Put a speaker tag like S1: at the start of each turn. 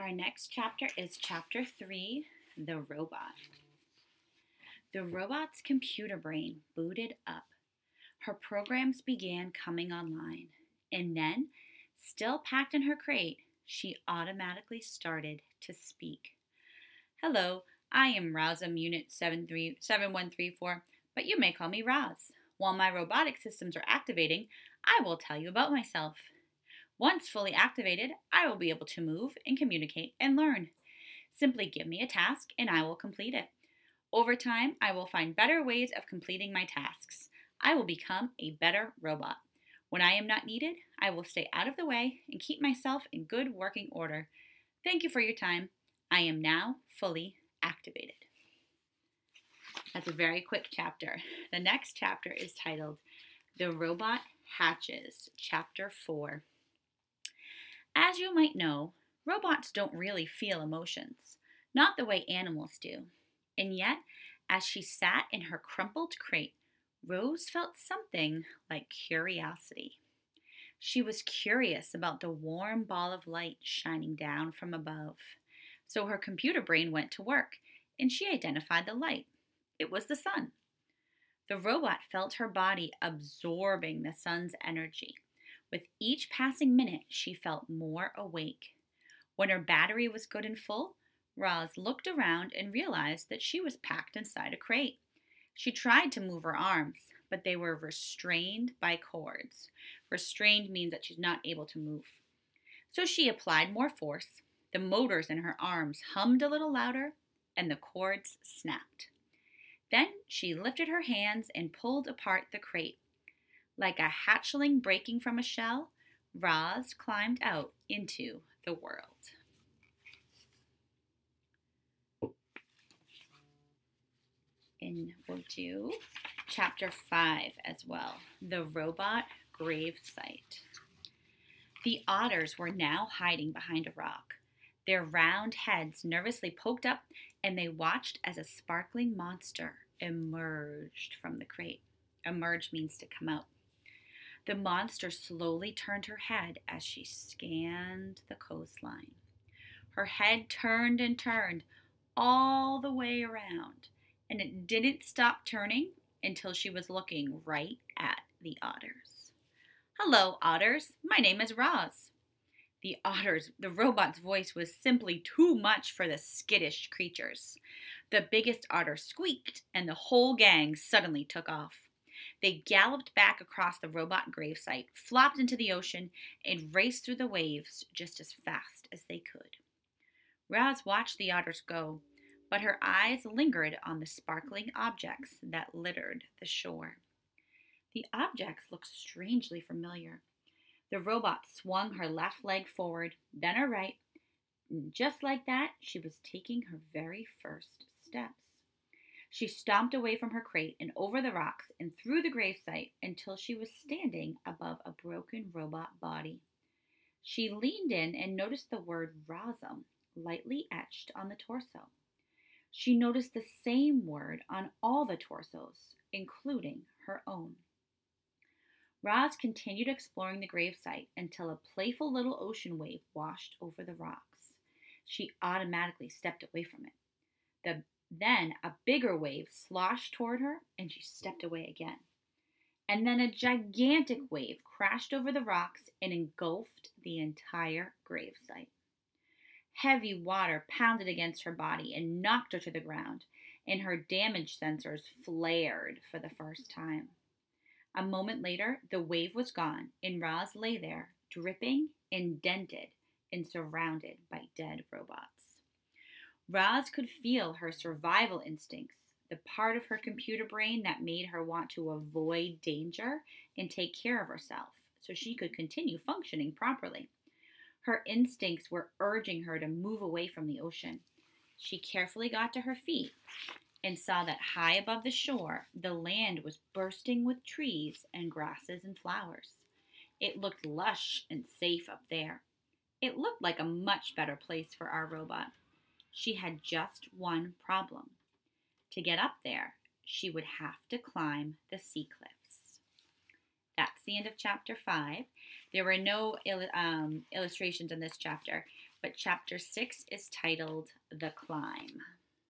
S1: Our next chapter is chapter 3, The Robot. The robot's computer brain booted up. Her programs began coming online, and then, still packed in her crate, she automatically started to speak. Hello, I am Razam Unit 7134, but you may call me Raz. While my robotic systems are activating, I will tell you about myself. Once fully activated, I will be able to move and communicate and learn. Simply give me a task and I will complete it. Over time, I will find better ways of completing my tasks. I will become a better robot. When I am not needed, I will stay out of the way and keep myself in good working order. Thank you for your time. I am now fully activated. That's a very quick chapter. The next chapter is titled The Robot Hatches, Chapter 4. As you might know, robots don't really feel emotions, not the way animals do. And yet, as she sat in her crumpled crate, Rose felt something like curiosity. She was curious about the warm ball of light shining down from above. So her computer brain went to work, and she identified the light. It was the sun. The robot felt her body absorbing the sun's energy. With each passing minute, she felt more awake. When her battery was good and full, Roz looked around and realized that she was packed inside a crate. She tried to move her arms, but they were restrained by cords. Restrained means that she's not able to move. So she applied more force. The motors in her arms hummed a little louder, and the cords snapped. Then she lifted her hands and pulled apart the crate. Like a hatchling breaking from a shell, Roz climbed out into the world. And we'll do chapter 5 as well, The Robot Grave Site. The otters were now hiding behind a rock. Their round heads nervously poked up, and they watched as a sparkling monster emerged from the crate. Emerge means to come out. The monster slowly turned her head as she scanned the coastline. Her head turned and turned all the way around, and it didn't stop turning until she was looking right at the otters. Hello, otters. My name is Roz. The robot's voice was simply too much for the skittish creatures. The biggest otter squeaked, and the whole gang suddenly took off. They galloped back across the robot gravesite, flopped into the ocean, and raced through the waves just as fast as they could. Roz watched the otters go, but her eyes lingered on the sparkling objects that littered the shore. The objects looked strangely familiar. The robot swung her left leg forward, then her right, and just like that, she was taking her very first steps. She stomped away from her crate and over the rocks and through the gravesite until she was standing above a broken robot body. She leaned in and noticed the word Razam lightly etched on the torso. She noticed the same word on all the torsos, including her own. Roz continued exploring the gravesite until a playful little ocean wave washed over the rocks. She automatically stepped away from it. Then a bigger wave sloshed toward her, and she stepped away again. And then a gigantic wave crashed over the rocks and engulfed the entire gravesite. Heavy water pounded against her body and knocked her to the ground, and her damage sensors flared for the first time. A moment later, the wave was gone, and Roz lay there, dripping, indented, and surrounded by dead robots. Roz could feel her survival instincts, the part of her computer brain that made her want to avoid danger and take care of herself so she could continue functioning properly. Her instincts were urging her to move away from the ocean. She carefully got to her feet and saw that high above the shore, the land was bursting with trees and grasses and flowers. It looked lush and safe up there. It looked like a much better place for our robot. She had just one problem. To get up there, she would have to climb the sea cliffs. That's the end of chapter 5. There were no illustrations in this chapter. but chapter 6 is titled The Climb.